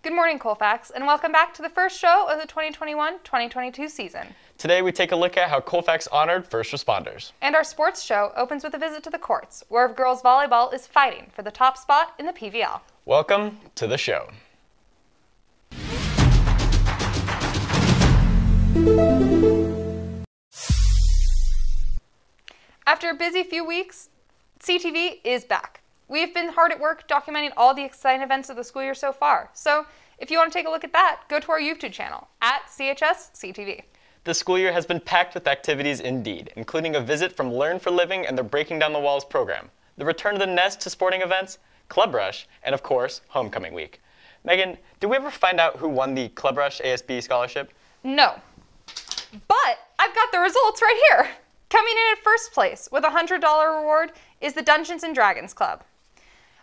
Good morning, Colfax, and welcome back to the first show of the 2021-2022 season. Today we take a look at how Colfax honored first responders. And our sports show opens with a visit to the courts, where girls volleyball is fighting for the top spot in the PVL. Welcome to the show. After a busy few weeks, CTV is back. We've been hard at work documenting all the exciting events of the school year so far. So if you want to take a look at that, go to our YouTube channel at CHS-CTV. This school year has been packed with activities indeed, including a visit from Learn for Living and their Breaking Down the Walls program, the return of the Nest to sporting events, Club Rush, and of course, Homecoming Week. Megan, did we ever find out who won the Club Rush ASB scholarship? No, but I've got the results right here. Coming in at first place with a $100 reward is the Dungeons & Dragons Club.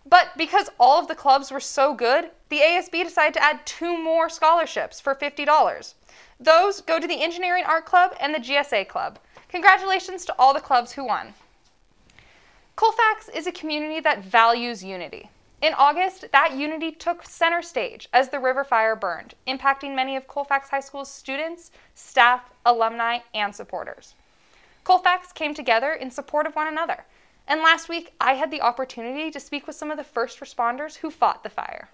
But because all of the clubs were so good, the ASB decided to add 2 more scholarships for $50. Those go to the Engineering Art Club and the GSA Club. Congratulations to all the clubs who won. Colfax is a community that values unity. In August, that unity took center stage as the river fire burned, impacting many of Colfax High School's students, staff, alumni, and supporters. Colfax came together in support of one another. And last week, I had the opportunity to speak with some of the first responders who fought the fire.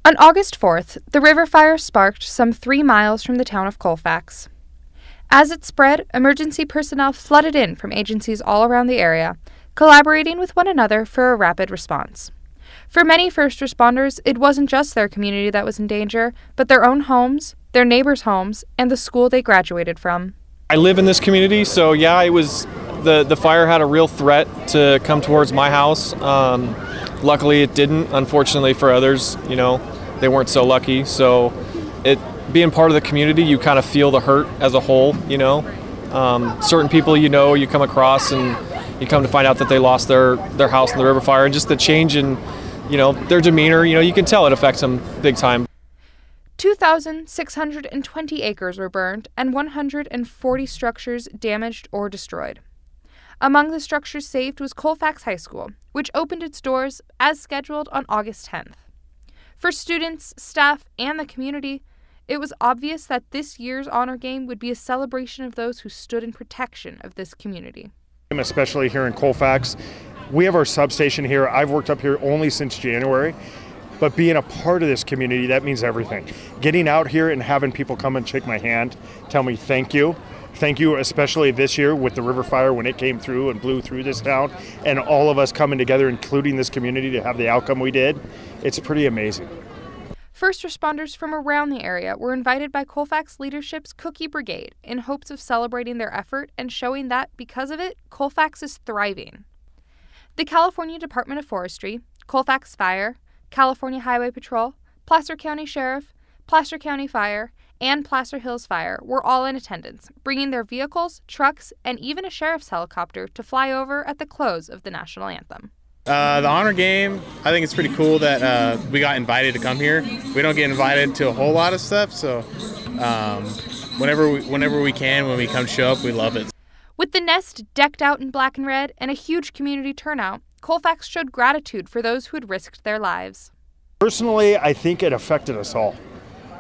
On August 4th, the river fire sparked some 3 miles from the town of Colfax. As it spread, emergency personnel flooded in from agencies all around the area, collaborating with one another for a rapid response. For many first responders, it wasn't just their community that was in danger, but their own homes, their neighbors' homes, and the school they graduated from. I live in this community, so yeah, it was the fire had a real threat to come towards my house. Luckily it didn't. Unfortunately for others, they weren't so lucky. So being part of the community, you kind of feel the hurt as a whole, Certain people you come across and you come to find out that they lost their house in the river fire, and just the change in, their demeanor, you can tell it affects them big time. 2,620 acres were burned and 140 structures damaged or destroyed. Among the structures saved was Colfax High School, which opened its doors as scheduled on August 10th. For students, staff, and the community, it was obvious that this year's honor game would be a celebration of those who stood in protection of this community. Especially here in Colfax, we have our substation here. I've worked up here only since January. But being a part of this community, that means everything. Getting out here and having people come and shake my hand, tell me thank you. Thank you, especially this year with the river fire when it came through and blew through this town, and all of us coming together, including this community, to have the outcome we did. It's pretty amazing. First responders from around the area were invited by Colfax leadership's Cookie Brigade in hopes of celebrating their effort and showing that, because of it, Colfax is thriving. The California Department of Forestry, Colfax Fire, California Highway Patrol, Placer County Sheriff, Placer County Fire, and Placer Hills Fire were all in attendance, bringing their vehicles, trucks, and even a sheriff's helicopter to fly over at the close of the national anthem. The honor game, I think it's pretty cool that we got invited to come here. We don't get invited to a whole lot of stuff, so whenever we can, when we come show up, we love it. With the Nest decked out in black and red and a huge community turnout, Colfax showed gratitude for those who had risked their lives. Personally, I think it affected us all.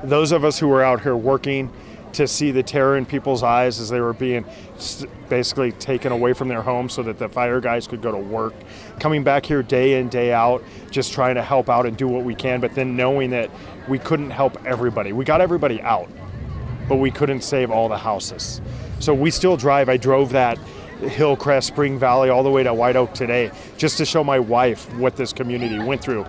Those of us who were out here working, to see the terror in people's eyes as they were being basically taken away from their homes so that the fire guys could go to work. Coming back here day in, day out, just trying to help out and do what we can, but then knowing that we couldn't help everybody. We got everybody out, but we couldn't save all the houses. So we still drive. I drove that Hillcrest, Spring Valley, all the way to White Oak today, just to show my wife what this community went through.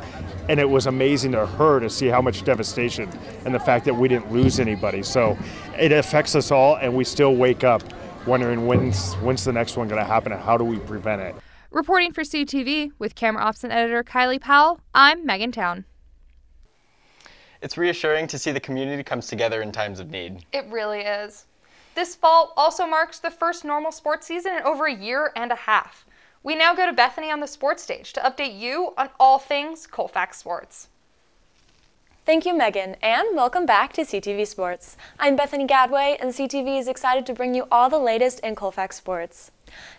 And it was amazing to her to see how much devastation and the fact that we didn't lose anybody. So it affects us all, and we still wake up wondering when's the next one going to happen and how do we prevent it. Reporting for CTV with camera ops and editor Kylie Powell, I'm Megan Towne. It's reassuring to see the community comes together in times of need. It really is. This fall also marks the first normal sports season in over a year and a half. We now go to Bethany on the sports stage to update you on all things Colfax sports. Thank you, Megan, and welcome back to CTV Sports. I'm Bethany Gadway, and CTV is excited to bring you all the latest in Colfax sports.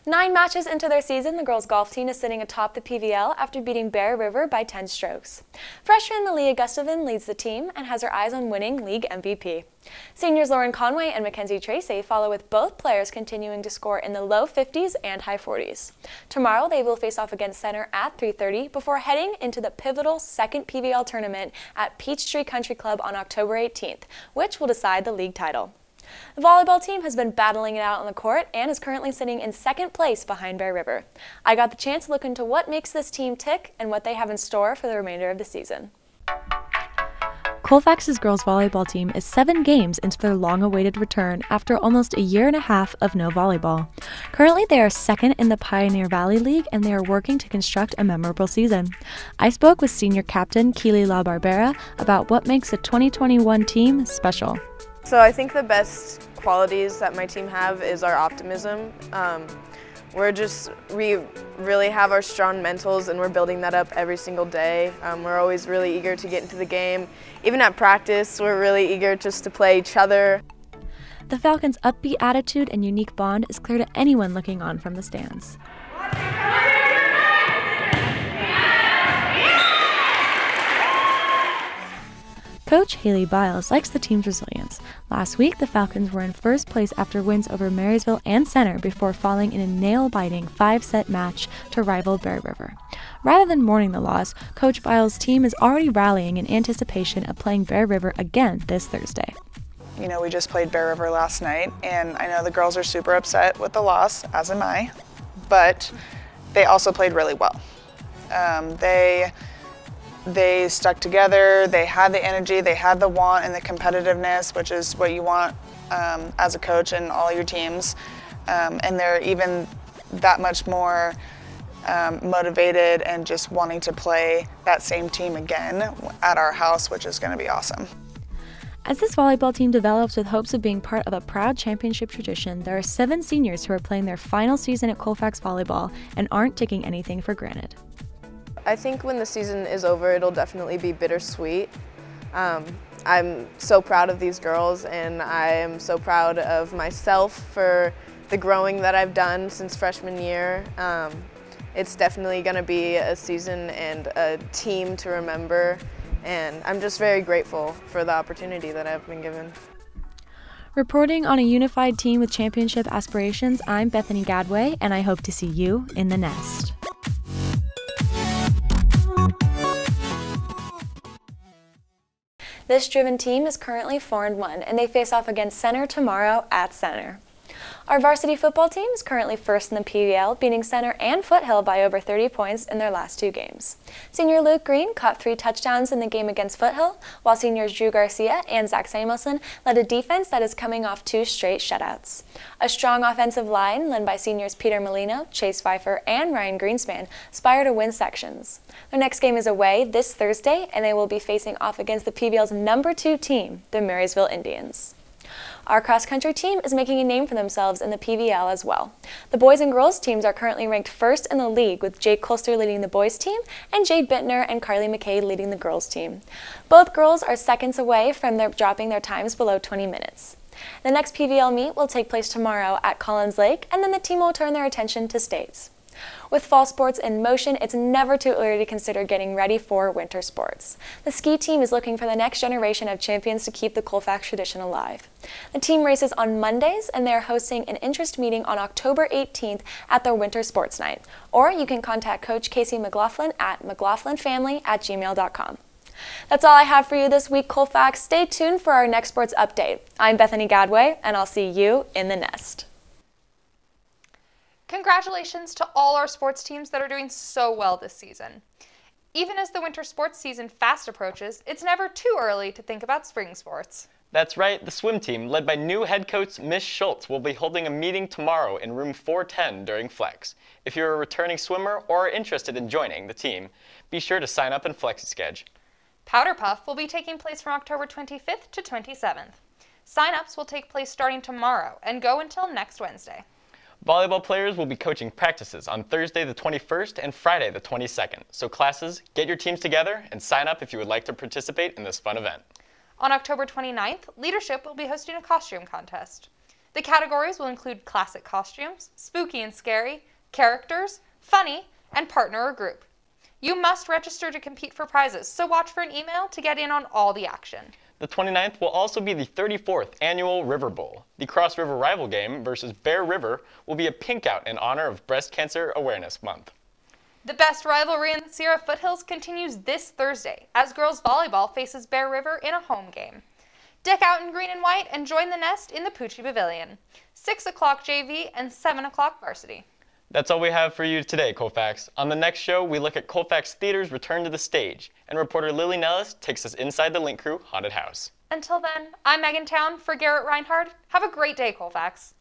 9 matches into their season, the girls' golf team is sitting atop the PVL after beating Bear River by 10 strokes. Freshman Malia Gustafson leads the team and has her eyes on winning league MVP. Seniors Lauren Conway and Mackenzie Tracy follow, with both players continuing to score in the low 50s and high 40s. Tomorrow they will face off against Center at 3:30 before heading into the pivotal second PVL tournament at Peachtree Country Club on October 18th, which will decide the league title. The volleyball team has been battling it out on the court and is currently sitting in second place behind Bear River. I got the chance to look into what makes this team tick and what they have in store for the remainder of the season. Colfax's girls volleyball team is 7 games into their long-awaited return after almost a year and a half of no volleyball. Currently, they are second in the Pioneer Valley League, and they are working to construct a memorable season. I spoke with senior captain Kylie LaBarbera about what makes the 2021 team special. So I think the best qualities that my team have is our optimism. We really have our strong mentals, and we're building that up every single day. We're always really eager to get into the game. Even at practice, we're really eager just to play each other. The Falcons' upbeat attitude and unique bond is clear to anyone looking on from the stands. Coach Haley Biles likes the team's resilience. Last week, the Falcons were in first place after wins over Marysville and Center before falling in a nail-biting 5-set match to rival Bear River. Rather than mourning the loss, Coach Biles' team is already rallying in anticipation of playing Bear River again this Thursday. You know, we just played Bear River last night, and I know the girls are super upset with the loss, as am I, but they also played really well. They stuck together, they had the energy, they had the want and the competitiveness, which is what you want as a coach in all your teams. And they're even that much more motivated and just wanting to play that same team again at our house, which is going to be awesome. As this volleyball team develops with hopes of being part of a proud championship tradition, there are 7 seniors who are playing their final season at Colfax Volleyball and aren't taking anything for granted. I think when the season is over, it'll definitely be bittersweet. I'm so proud of these girls, and I am so proud of myself for the growing that I've done since freshman year. It's definitely going to be a season and a team to remember, and I'm just very grateful for the opportunity that I've been given. Reporting on a unified team with championship aspirations, I'm Bethany Gadway, and I hope to see you in the nest. This driven team is currently 4-1, and they face off against Center tomorrow at Center. Our varsity football team is currently first in the PVL, beating Center and Foothill by over 30 points in their last 2 games. Senior Luke Green caught 3 touchdowns in the game against Foothill, while seniors Drew Garcia and Zach Samuelson led a defense that is coming off 2 straight shutouts. A strong offensive line, led by seniors Peter Molino, Chase Pfeiffer, and Ryan Greenspan, aspire to win sections. Their next game is away this Thursday, and they will be facing off against the PVL's number 2 team, the Marysville Indians. Our cross-country team is making a name for themselves in the PVL as well. The boys and girls teams are currently ranked first in the league, with Jake Colster leading the boys team and Jade Bittner and Carly McKay leading the girls team. Both girls are seconds away from dropping their times below 20 minutes. The next PVL meet will take place tomorrow at Collins Lake, and then the team will turn their attention to states. With fall sports in motion, it's never too early to consider getting ready for winter sports. The ski team is looking for the next generation of champions to keep the Colfax tradition alive. The team races on Mondays, and they are hosting an interest meeting on October 18th at their winter sports night. Or you can contact Coach Casey McLaughlin at mclaughlinfamily@gmail.com. That's all I have for you this week, Colfax. Stay tuned for our next sports update. I'm Bethany Gadway, and I'll see you in the nest. Congratulations to all our sports teams that are doing so well this season. Even as the winter sports season fast approaches, it's never too early to think about spring sports. That's right, the swim team, led by new head coach Miss Schultz, will be holding a meeting tomorrow in room 410 during Flex. If you're a returning swimmer or are interested in joining the team, be sure to sign up in FlexiSkedge. Powder Puff will be taking place from October 25th to 27th. Sign-ups will take place starting tomorrow and go until next Wednesday. Volleyball players will be coaching practices on Thursday the 21st and Friday the 22nd. So classes, get your teams together and sign up if you would like to participate in this fun event. On October 29th, Leadership will be hosting a costume contest. The categories will include classic costumes, spooky and scary, characters, funny, and partner or group. You must register to compete for prizes, so watch for an email to get in on all the action. The 29th will also be the 34th annual River Bowl. The Cross River rival game versus Bear River will be a pink out in honor of Breast Cancer Awareness Month. The best rivalry in the Sierra Foothills continues this Thursday as girls volleyball faces Bear River in a home game. Deck out in green and white and join the nest in the Poochie Pavilion. 6 o'clock JV and 7 o'clock varsity. That's all we have for you today, Colfax. On the next show, we look at Colfax Theater's return to the stage, and reporter Lily Nellist takes us inside the Link Crew Haunted House. Until then, I'm Megan Towne for Garrett Reinhard. Have a great day, Colfax.